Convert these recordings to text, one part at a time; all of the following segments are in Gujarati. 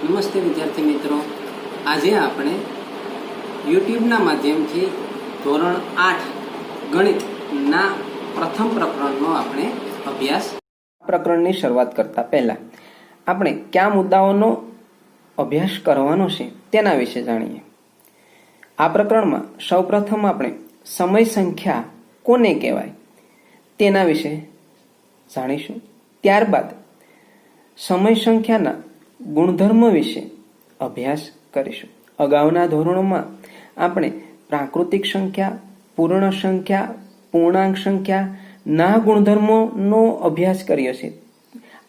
નમસ્તે વિદ્યાર્થી મિત્રો, આજે આપણે યુટ્યુબના માધ્યમથી ધોરણ 8 ગણિતના પ્રથમ પ્રકરણનો આપણે અભ્યાસ. પ્રકરણની શરૂઆત કરતા પહેલા આપણે કયા મુદ્દાઓનો અભ્યાસ કરવાનો છે તેના વિશે જાણીએ. આ પ્રકરણમાં સૌપ્રથમ આપણે સમય સંખ્યા કોને કહેવાય તેના વિશે જાણીશું. ત્યારબાદ સમય સંખ્યાના ગુણધર્મ વિશે અભ્યાસ કરીશું. અગાઉના ધોરણોમાં આપણે પ્રાકૃતિક સંખ્યા, પૂર્ણ સંખ્યા, પૂર્ણાંક સંખ્યા ના ગુણધર્મોનો અભ્યાસ કર્યો છે.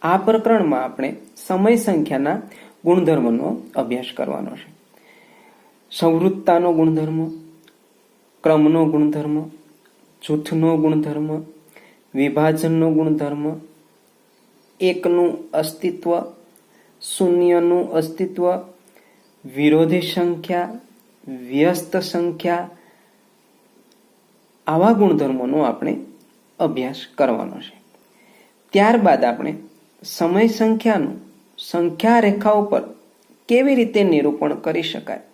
આ પ્રકરણમાં આપણે સમય સંખ્યાના ગુણધર્મનો અભ્યાસ કરવાનો છે. સંવૃત્તાનો ગુણધર્મ, ક્રમનો ગુણધર્મ, જૂથનો ગુણધર્મ, વિભાજનનો ગુણધર્મ, એકનું અસ્તિત્વ, શૂન્યનું અસ્તિત્વ, વિરોધી સંખ્યા, વ્યસ્ત સંખ્યા, આવા ગુણધર્મોનો આપણે અભ્યાસ કરવાનો છે. ત્યારબાદ આપણે સમય સંખ્યાનું સંખ્યા રેખા ઉપર કેવી રીતે નિરૂપણ કરી શકાય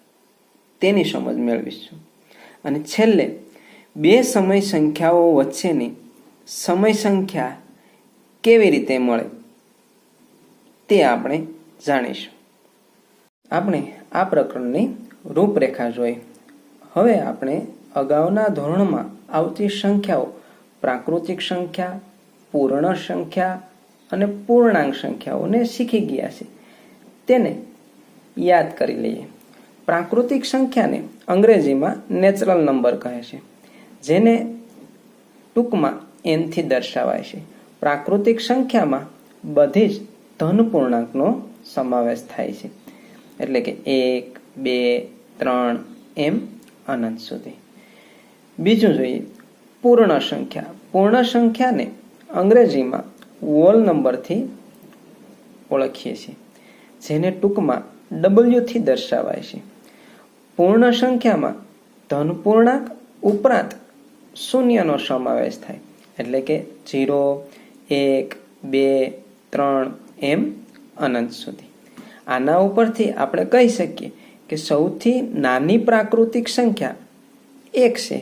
તેની સમજ મેળવીશું. અને છેલ્લે બે સમય સંખ્યાઓ વચ્ચેની સમય સંખ્યા કેવી રીતે મળે તે આપણે જાણીશું. આપણે આ પ્રકરણની રૂપરેખા જોઈ. હવે આપણે અગાઉના ધોરણમાં આવતી સંખ્યાઓ પ્રાકૃતિક સંખ્યા, પૂર્ણ સંખ્યા અને પૂર્ણાંક સંખ્યાઓને શીખી ગયા છે. તેને યાદ કરી લઈએ. પ્રાકૃતિક સંખ્યાને અંગ્રેજીમાં નેચરલ નંબર કહે છે, જેને ટૂંકમાં n થી દર્શાવાય છે. પ્રાકૃતિક સંખ્યામાં બધી જ ધન પૂર્ણાંકનો સમાવેશ થાય છે, એટલે કે 1, 2, 3 એમ અનંત સુધી. બીજું જોઈએ પૂર્ણ સંખ્યા. પૂર્ણ સંખ્યાને અંગ્રેજીમાં હોલ નંબરથી ઓળખીએ છીએ, જેને ટૂંકમાં W થી દર્શાવાય છે. પૂર્ણ સંખ્યામાં ધન પૂર્ણાંક ઉપરાંત શૂન્યનો સમાવેશ થાય, એટલે કે 0, 1, 2, 3 એમ અનંત સુધી. આના ઉપરથી આપણે કહી શકીએ કે સૌથી નાની પ્રાકૃતિક સંખ્યા 1 છે,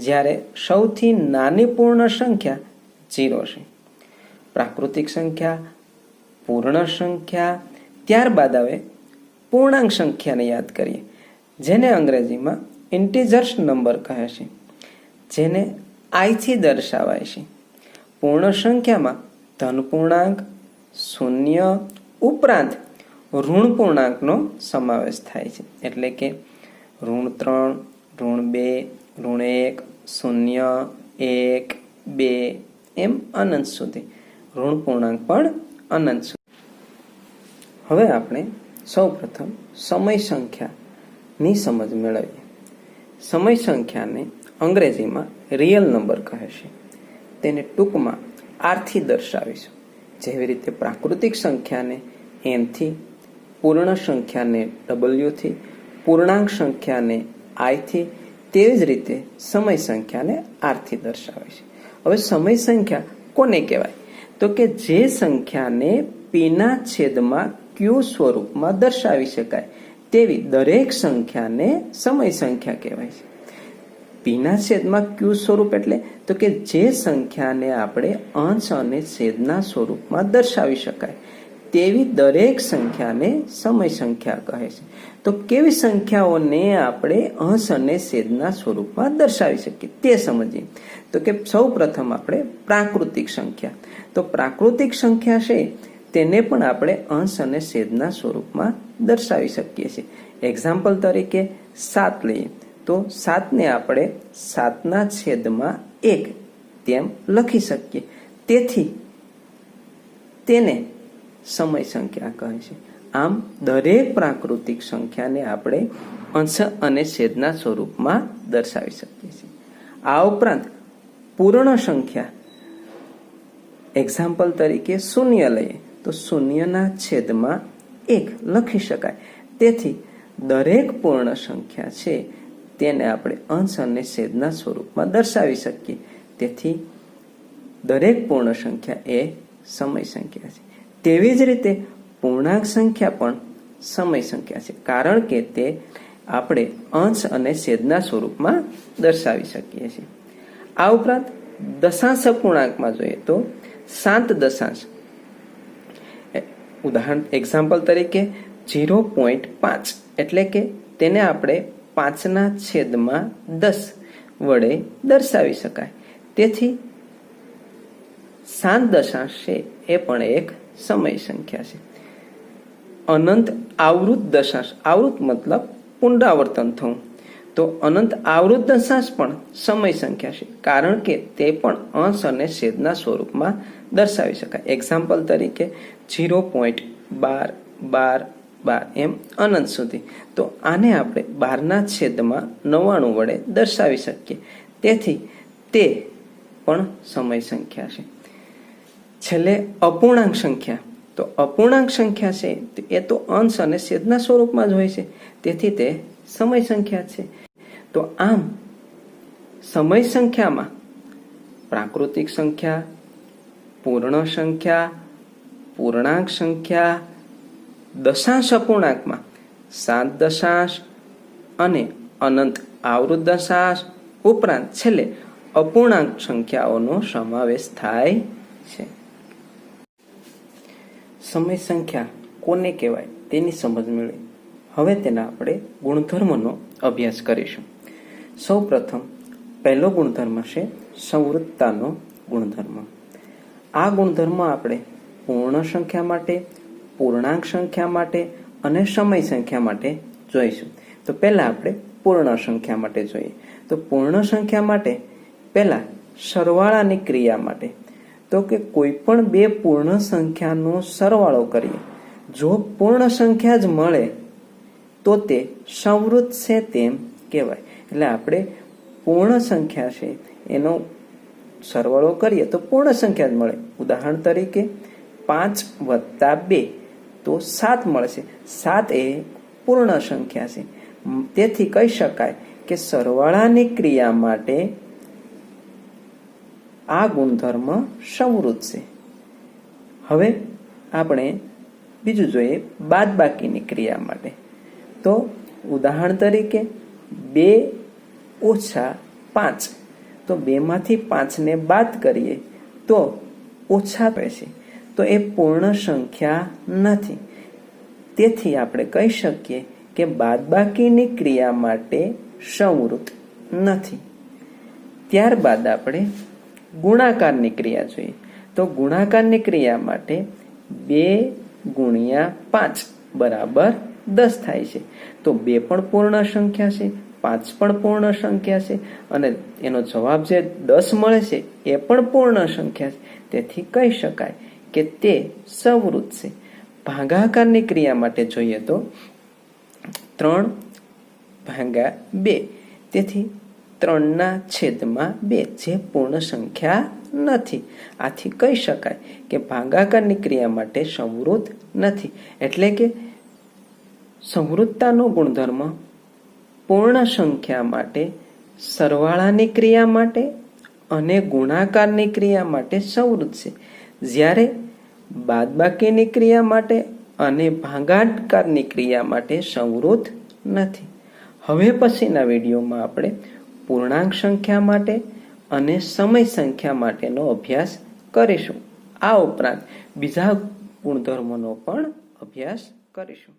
જ્યારે સૌથી નાની પૂર્ણ સંખ્યા 0 છે. પ્રાકૃતિક સંખ્યા, પૂર્ણ સંખ્યા, ત્યારબાદ હવે પૂર્ણાંક સંખ્યાને યાદ કરીએ, જેને અંગ્રેજીમાં ઇન્ટીજર્સ નંબર કહે છે, જેને I થી દર્શાવાય છે. પૂર્ણ સંખ્યામાં ધન પૂર્ણાંક, શૂન્ય ઉપરાંત ઋણ પૂર્ણાંકનો સમાવેશ થાય છે, એટલે કે -3, -2, -1, 0, 1, 2 એમ અનંત સુધી. ઋણ પૂર્ણાંક પણ અનંત સુધી. હવે આપણે સૌપ્રથમ સમય સંખ્યાની સમજ મેળવીએ. સમય સંખ્યાને અંગ્રેજીમાં રિયલ નંબર કહે છે. તેને ટૂંકમાં R થી દર્શાવીશું. જેવી રીતે પ્રાકૃતિક સંખ્યાને n થી, પૂર્ણ સંખ્યાને W થી, પૂર્ણાંક સંખ્યાને I થી, તેવી જ રીતે સમય સંખ્યાને R થી દર્શાવે છે. હવે સમય સંખ્યા કોને કહેવાય? તો કે જે સંખ્યાને p ના છેદમાં q સ્વરૂપમાં દર્શાવી શકાય તેવી દરેક સંખ્યાને સમય સંખ્યા કહેવાય છે. p ના છેદમાં q સ્વરૂપ એટલે તો કે જે સંખ્યાને આપણે અંશ અને છેદના સ્વરૂપમાં દર્શાવી શકાય તેવી દરેક સંખ્યાને સમય સંખ્યા કહે છે. તો કેવી સંખ્યાઓને આપણે અંશ અને છેદના સ્વરૂપમાં દર્શાવી શકીએ તે સમજીએ. તો કે સૌ પ્રથમ આપણે પ્રાકૃતિક સંખ્યા. તો પ્રાકૃતિક સંખ્યા છે તેને પણ આપણે અંશ અને છેદના સ્વરૂપમાં દર્શાવી શકીએ છીએ. એક્ઝામ્પલ તરીકે 7 લઈએ તો 7 ને આપણે 7 ના છેદમાં 1 તેમ લખી શકીએ. તેથી તેને સમય સંખ્યા કહે છે. આમ દરેક પ્રાકૃતિક સંખ્યાને આપણે અંશ અને છેદના સ્વરૂપમાં દર્શાવી શકીએ છીએ. આ ઉપરાંત પૂર્ણ સંખ્યા, એક્ઝામ્પલ તરીકે 0 લઈએ તો 0 ના છેદમાં 1 લખી શકાય. તેથી દરેક પૂર્ણ સંખ્યા છે તેને આપણે અંશ અને છેદના સ્વરૂપમાં દર્શાવી શકીએ. તેથી દરેક પૂર્ણ સંખ્યા એ સમય સંખ્યા છે. તેવી જ રીતે પૂર્ણાંક સંખ્યા પણ સમય સંખ્યા છે, કારણ કે તે આપણે અંશ અને છેદના સ્વરૂપમાં દર્શાવી શકીએ છીએ. આ ઉપરાંત દશાંશ અપૂર્ણાંકમાં જોઈએ તો શાંત દશાંશ, ઉદાહરણ એક્ઝામ્પલ તરીકે 0.5 એટલે કે તેને આપણે 5/10 વડે દર્શાવી શકાય. તેથી શાંત દશાંશ છે એ પણ એક સમય સંખ્યા છે. અનંત આવૃત દશાંશ, આવૃત મતલબ પુનરાવર્તન થવું, તો અનંત આવૃત દશાંશ પણ સમય સંખ્યા છે, કારણ કે તે પણ અંશ અને છેદના સ્વરૂપમાં દર્શાવી શકાય. એક્ઝામ્પલ તરીકે 0.12 એમ અનંત સુધી. તો આને આપણે 12/99 વડે દર્શાવી શકીએ. તેથી તે પણ સમય સંખ્યા છે. છેલ્લે અપૂર્ણાંક સંખ્યા, તો અપૂર્ણાંક સંખ્યા છે એ તો અંશ અને છેદના સ્વરૂપમાં જ હોય છે, તેથી તે સમય સંખ્યા છે. તો આમ સમય સંખ્યામાં પ્રાકૃતિક સંખ્યા, પૂર્ણ સંખ્યા, પૂર્ણાંક સંખ્યા, દશાંશ અપૂર્ણાંકમાં શાંત દશાંશ અને અનંત આવૃત દશાંશ ઉપરાંત છેલ્લે અપૂર્ણાંક સંખ્યાઓનો સમાવેશ થાય છે. સમય સંખ્યા કોને કહેવાય તેની સમજ મેળવી. હવે તેના આપણે ગુણધર્મનો અભ્યાસ કરીશું. સૌ પ્રથમ પહેલો ગુણધર્મ છે સંવૃતતાનો ગુણધર્મ. આ ગુણધર્મ આપણે પૂર્ણ સંખ્યા માટે, પૂર્ણાંક સંખ્યા માટે અને સમય સંખ્યા માટે જોઈશું. તો પહેલા આપણે પૂર્ણ સંખ્યા માટે જોઈએ. તો પૂર્ણ સંખ્યા માટે પહેલા સરવાળાની ક્રિયા માટે, તો કે કોઈ પણ બે પૂર્ણ સંખ્યાનો સરવાળો કરીએ, જો પૂર્ણ સંખ્યા જ મળે તો તે સંવૃત છે તેમ કહેવાય. એટલે આપણે પૂર્ણ સંખ્યા છે એનો સરવાળો કરીએ તો પૂર્ણ સંખ્યા જ મળે. ઉદાહરણ તરીકે 5 + 2 તો 7 મળશે. 7 એ પૂર્ણ સંખ્યા છે. તેથી કહી શકાય કે સરવાળાની ક્રિયા માટે આ ગુણધર્મ સંવૃત છે. હવે આપણે બીજું જોઈએ બાદબાકીની ક્રિયા માટે. તો ઉદાહરણ તરીકે 2 - 5, તો 2માંથી 5ને બાદ કરીએ તો ઓછા રહેશે, તો એ પૂર્ણ સંખ્યા નથી. તેથી આપણે કહી શકીએ કે બાદબાકીની ક્રિયા માટે સંવૃત નથી. ત્યારબાદ આપણે ગુણાકારની ક્રિયા જોઈએ. તો ગુણાકારની ક્રિયા માટે 2 × 5 = 10 થાય છે. તો 2 પણ પૂર્ણ સંખ્યા છે, 5 પણ પૂર્ણ સંખ્યા છે અને એનો જવાબ જે 10 મળે છે એ પણ પૂર્ણ સંખ્યા છે. તેથી કહી શકાય કે તે સંવૃત છે. ભાગાકારની ક્રિયા માટે જોઈએ તો 3/2, તેથી 3/2 જે પૂર્ણ સંખ્યા નથી. આથી કહી શકાય કે ભાગાકારની ક્રિયા માટે સંવૃત નથી. એટલે કે સંવૃતતાનો ગુણધર્મ પૂર્ણ સંખ્યા માટે, સરવાળાની ક્રિયા માટે અને ગુણાકારની ક્રિયા માટે સંવૃત છે, જ્યારે બાદબાકીની ક્રિયા માટે અને ભાગાકારની ક્રિયા માટે સંવૃત નથી. હવે પછીના વિડીયોમાં આપણે પૂર્ણાંક સંખ્યા માટે અને સમય સંખ્યા માટેનો અભ્યાસ કરીશું. આ ઉપરાંત બીજા ગુણધર્મોનો પણ અભ્યાસ કરીશું.